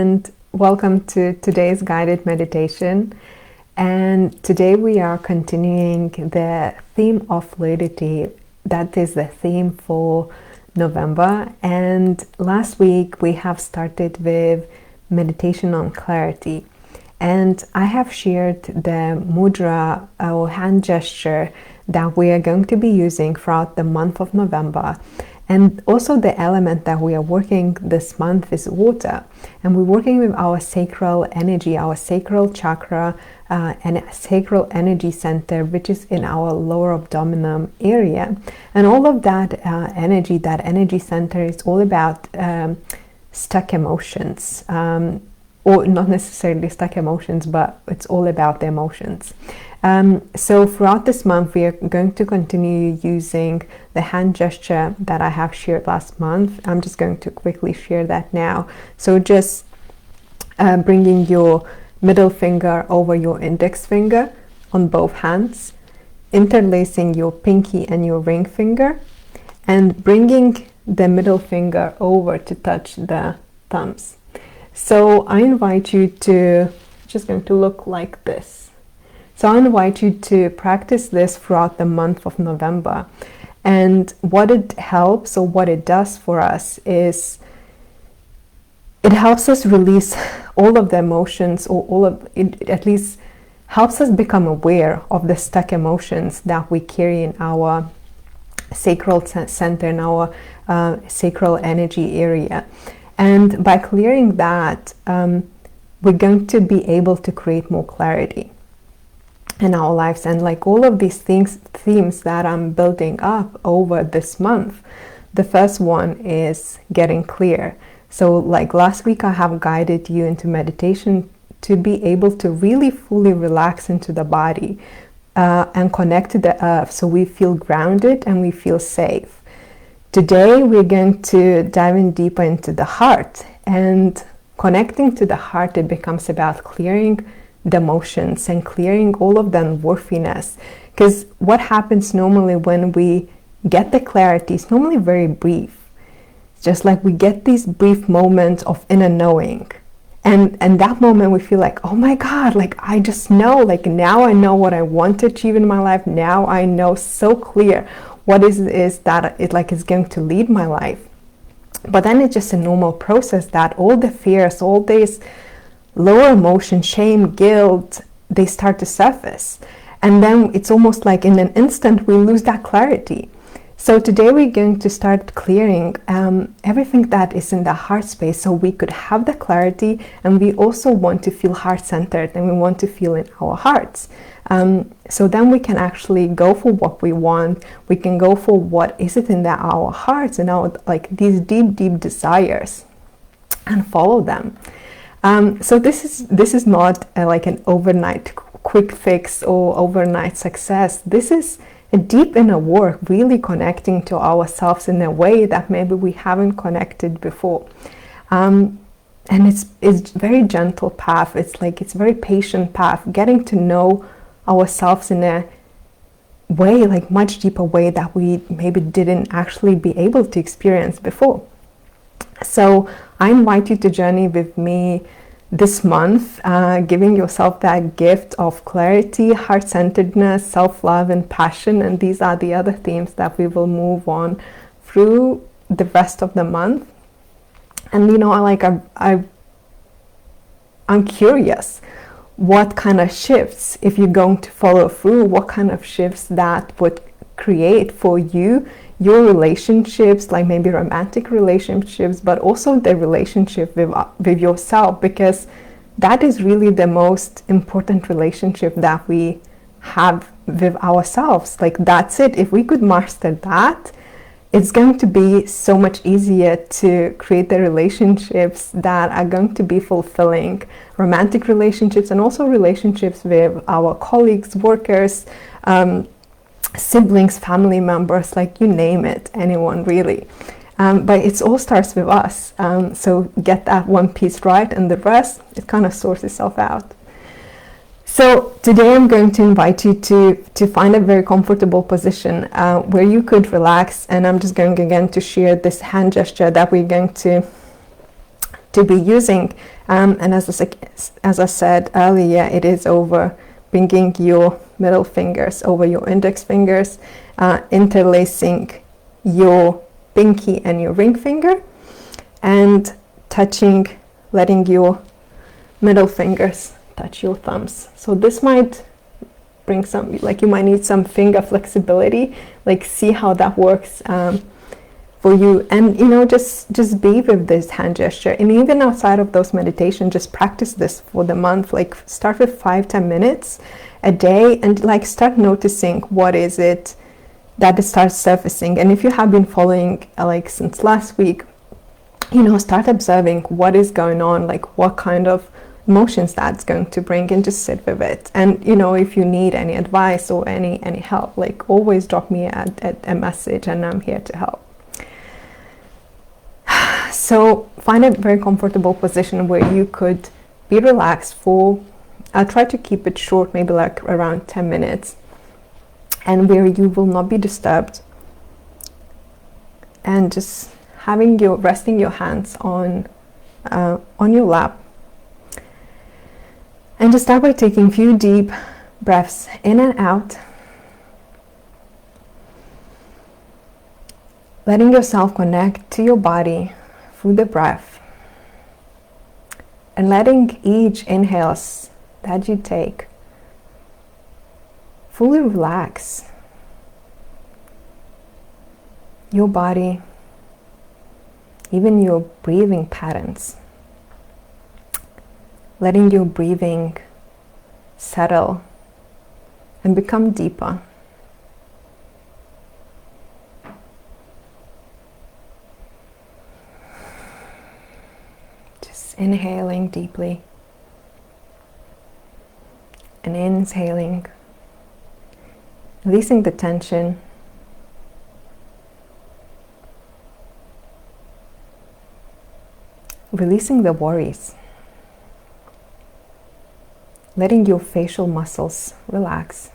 and welcome to today's guided meditation. And today we are continuing the theme of fluidity. That is the theme for November. And last week we have started with meditation on clarity. And I have shared the mudra or hand gesture that we are going to be using throughout the month of November. And also the element that we are working this month is water. And we're working with our sacral energy, our sacral chakra, and sacral energy center, which is in our lower abdominal area. And all of that energy center is all about stuck emotions. Or not necessarily stuck emotions, but it's all about the emotions. So throughout this month, we are going to continue using the hand gesture that I have shared last month. I'm just going to quickly share that now. So just bringing your middle finger over your index finger on both hands, interlacing your pinky and your ring finger, and bringing the middle finger over to touch the thumbs. So I invite you to, just going to look like this. So I invite you to practice this throughout the month of November. And what it helps, or what it does for us, is it helps us release all of the emotions, or all of it, at least helps us become aware of the stuck emotions that we carry in our sacral center, in our sacral energy area. And by clearing that, we're going to be able to create more clarity in our lives. And like all of these themes that I'm building up over this month, the first one is getting clear. So like last week, I have guided you into meditation to be able to really fully relax into the body and connect to the earth, so we feel grounded and we feel safe. Today, we're going to dive in deeper into the heart, and connecting to the heart, it becomes about clearing the emotions and clearing all of the unworthiness. Because what happens normally when we get the clarity is normally very brief. It's just like we get these brief moments of inner knowing. And that moment we feel like, oh my God, like I just know, like now I know what I want to achieve in my life. Now I know so clear what is that it like is going to lead my life. But then it's just a normal process that all the fears, all these lower emotions, shame, guilt, they start to surface. And then it's almost like in an instant we lose that clarity. So today we're going to start clearing everything that is in the heart space, so we could have the clarity, and we also want to feel heart-centered, and we want to feel in our hearts. So then we can actually go for what we want. We can go for what is it in our hearts and our like these deep desires, and follow them. So this is not like an overnight quick fix or overnight success. This is a deep inner work, really connecting to ourselves in a way that maybe we haven't connected before. And it's very gentle path. It's very patient path, getting to know ourselves in a way, like much deeper way that we maybe didn't actually be able to experience before. So I invite you to journey with me this month, giving yourself that gift of clarity, heart-centeredness, self-love, and passion. And these are the other themes that we will move on through the rest of the month. And you know, I'm curious what kind of shifts, if you're going to follow through, what kind of shifts that would create for you, your relationships, like maybe romantic relationships, but also the relationship with yourself, because that is really the most important relationship that we have with ourselves. Like that's it. If we could master that, it's going to be so much easier to create the relationships that are going to be fulfilling, romantic relationships, and also relationships with our colleagues, workers, siblings, family members, like you name it, anyone really. But it all starts with us. So get that one piece right, and the rest, it kind of sorts itself out. So today I'm going to invite you to find a very comfortable position where you could relax, and I'm just going again to share this hand gesture that we're going to to be using. And as I said earlier, it is over bringing your middle fingers over your index fingers, interlacing your pinky and your ring finger, and touching, letting your middle fingers touch your thumbs. So this might bring some, like you might need some finger flexibility, like see how that works for you. And just be with this hand gesture. And even outside of those meditation, just practice this for the month. Like start with 5-10 minutes a day, and like start noticing what is it that it starts surfacing. And if you have been following like since last week, start observing what is going on, like what kind of emotions that's going to bring, and just sit with it. And if you need any advice or any help, like always drop me a message, and I'm here to help. So find a very comfortable position where you could be relaxed for, I'll try to keep it short, maybe like around 10 minutes, and where you will not be disturbed, and just resting your hands on your lap. And just start by taking a few deep breaths in and out, letting yourself connect to your body through the breath, and letting each inhale that you take fully relax your body, even your breathing patterns, letting your breathing settle and become deeper. Just inhaling deeply and exhaling, releasing the tension, releasing the worries, letting your facial muscles relax.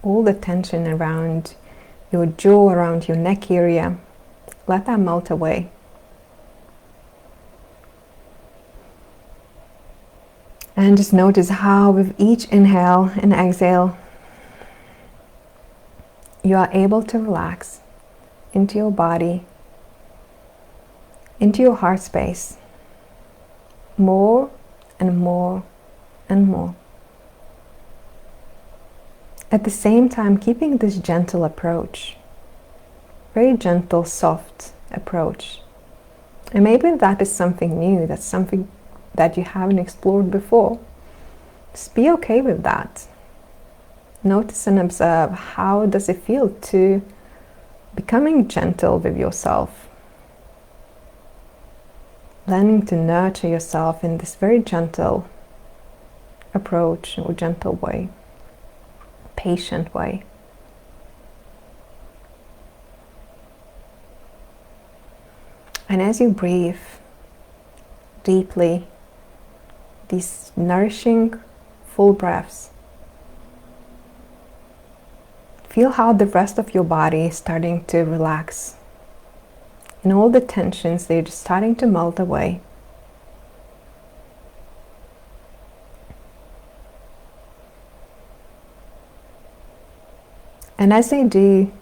All the tension around your jaw, around your neck area, let that melt away. And just notice how with each inhale and exhale, you are able to relax into your body, into your heart space, more and more and more. At the same time, keeping this gentle approach, very gentle, soft approach. And maybe that is something new, that's something that you haven't explored before. Just be okay with that. Notice and observe, how does it feel to becoming gentle with yourself? Learning to nurture yourself in this very gentle approach or gentle way, patient way. And as you breathe deeply, these nourishing, full breaths, feel how the rest of your body is starting to relax. And all the tensions, they're just starting to melt away. And as they do,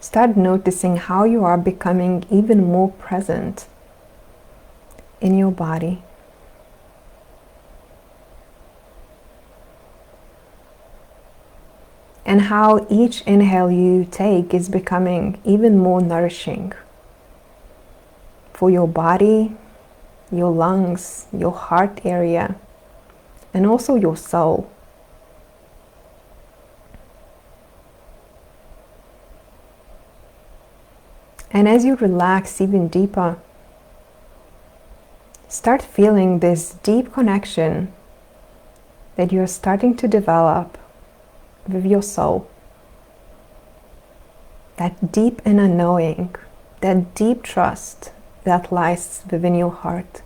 start noticing how you are becoming even more present in your body. And how each inhale you take is becoming even more nourishing for your body, your lungs, your heart area, and also your soul. And as you relax even deeper, start feeling this deep connection that you're starting to develop with your soul. That deep inner knowing, that deep trust that lies within your heart.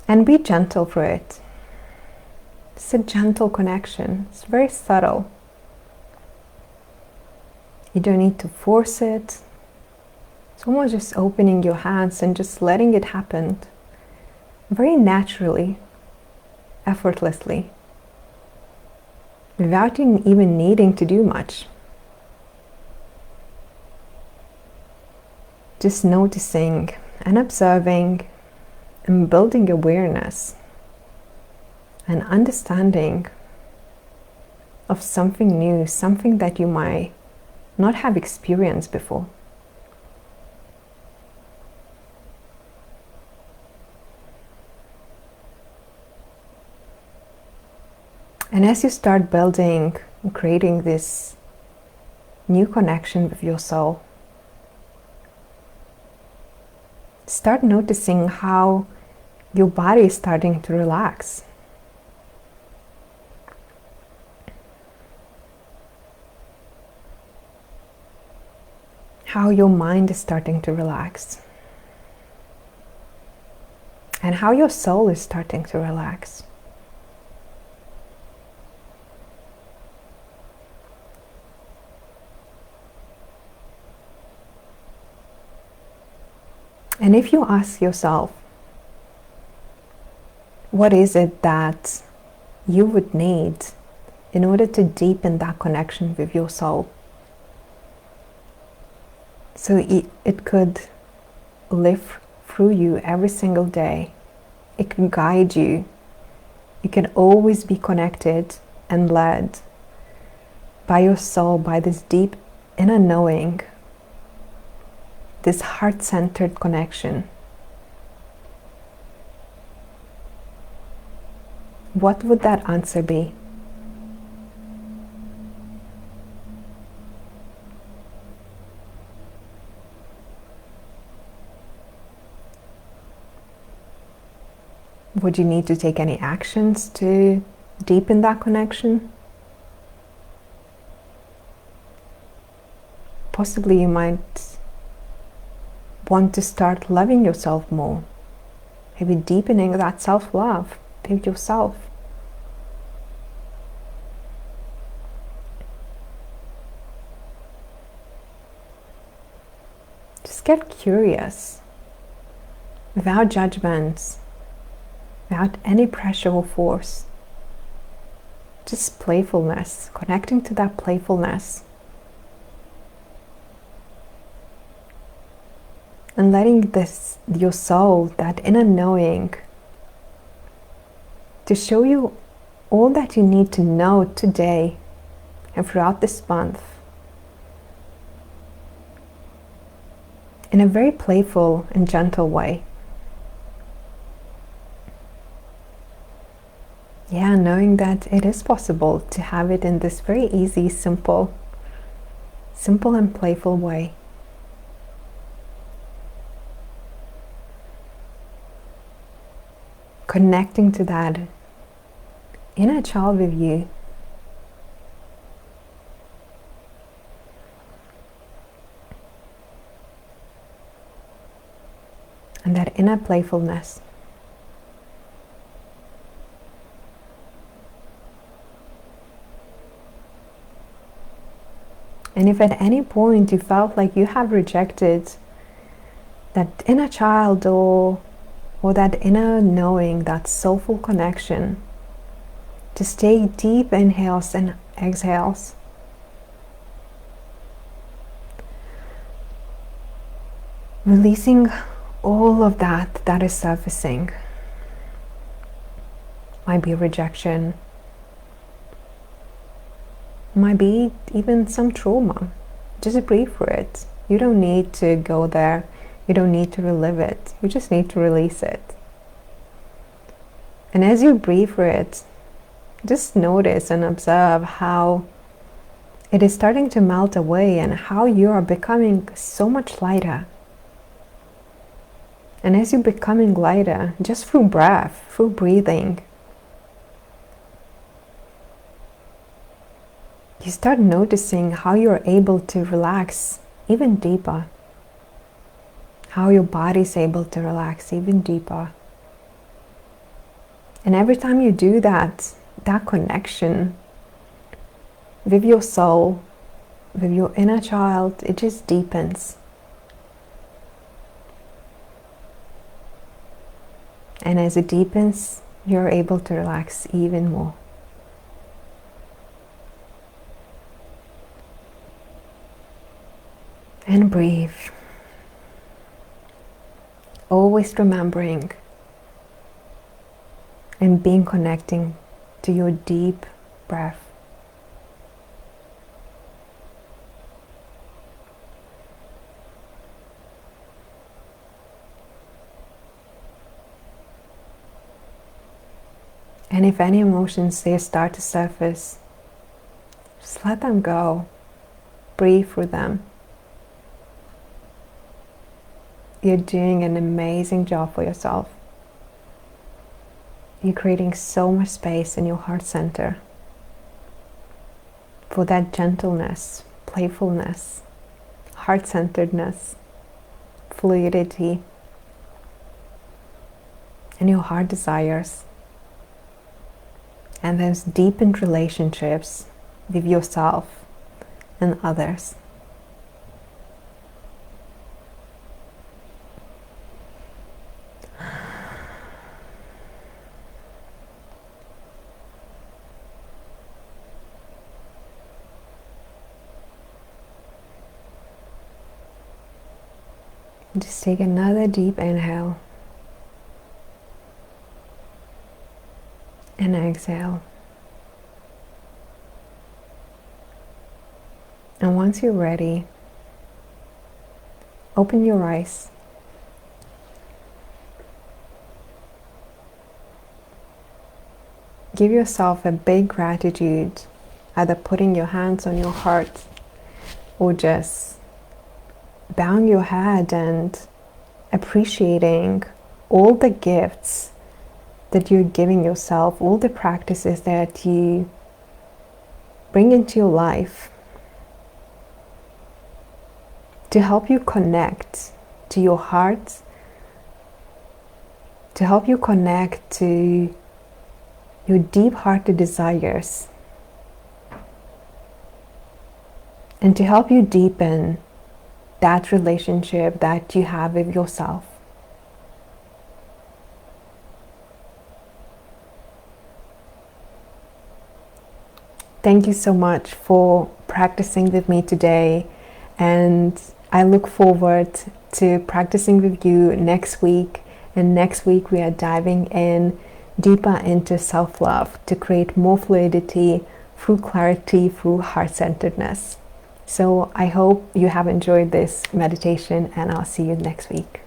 And be gentle for it. It's a gentle connection. It's very subtle. You don't need to force it. It's almost just opening your hands and just letting it happen very naturally, effortlessly, without even needing to do much. Just noticing and observing and building awareness and understanding of something new, something that you might not have experienced before. And as you start building and creating this new connection with your soul, start noticing how your body is starting to relax. How your mind is starting to relax. And how your soul is starting to relax. And if you ask yourself, what is it that you would need in order to deepen that connection with your soul? So it could live through you every single day. It can guide you. You can always be connected and led by your soul, by this deep inner knowing, this heart-centered connection. What would that answer be? Would you need to take any actions to deepen that connection? Possibly you might want to start loving yourself more. Maybe deepening that self-love with yourself. Just get curious, without judgments, without any pressure or force. Just playfulness, connecting to that playfulness. And letting your soul, that inner knowing, to show you all that you need to know today and throughout this month. In a very playful and gentle way. Yeah, knowing that it is possible to have it in this very easy, simple and playful way. Connecting to that inner child with you. And that inner playfulness. And if at any point you felt like you have rejected that inner child or that inner knowing, that soulful connection, just take deep inhales and exhales. Releasing all of that is surfacing. Might be rejection. Might be even some trauma. Just breathe through it. You don't need to go there. You don't need to relive it. You just need to release it. And as you breathe through it, just notice and observe how it is starting to melt away and how you are becoming so much lighter. And as you're becoming lighter, just through breath, through breathing, you start noticing how you're able to relax even deeper. How your body's able to relax even deeper. And every time you do that, that connection with your soul, with your inner child, it just deepens. And as it deepens, you're able to relax even more. And breathe. Always remembering and being connecting to your deep breath. And if any emotions they start to surface, just let them go. Breathe through them. You're doing an amazing job for yourself. You're creating so much space in your heart center for that gentleness, playfulness, heart-centeredness, fluidity, and your heart desires. And those deepened relationships with yourself and others. Just take another deep inhale and exhale. And once you're ready, open your eyes. Give yourself a big gratitude, either putting your hands on your heart or just bowing your head and appreciating all the gifts that you're giving yourself, all the practices that you bring into your life to help you connect to your heart, to help you connect to your deep-hearted desires, and to help you deepen that relationship that you have with yourself. Thank you so much for practicing with me today, and I look forward to practicing with you next week. And next week we are diving in deeper into self-love to create more fluidity through clarity, through heart-centeredness. So I hope you have enjoyed this meditation, and I'll see you next week.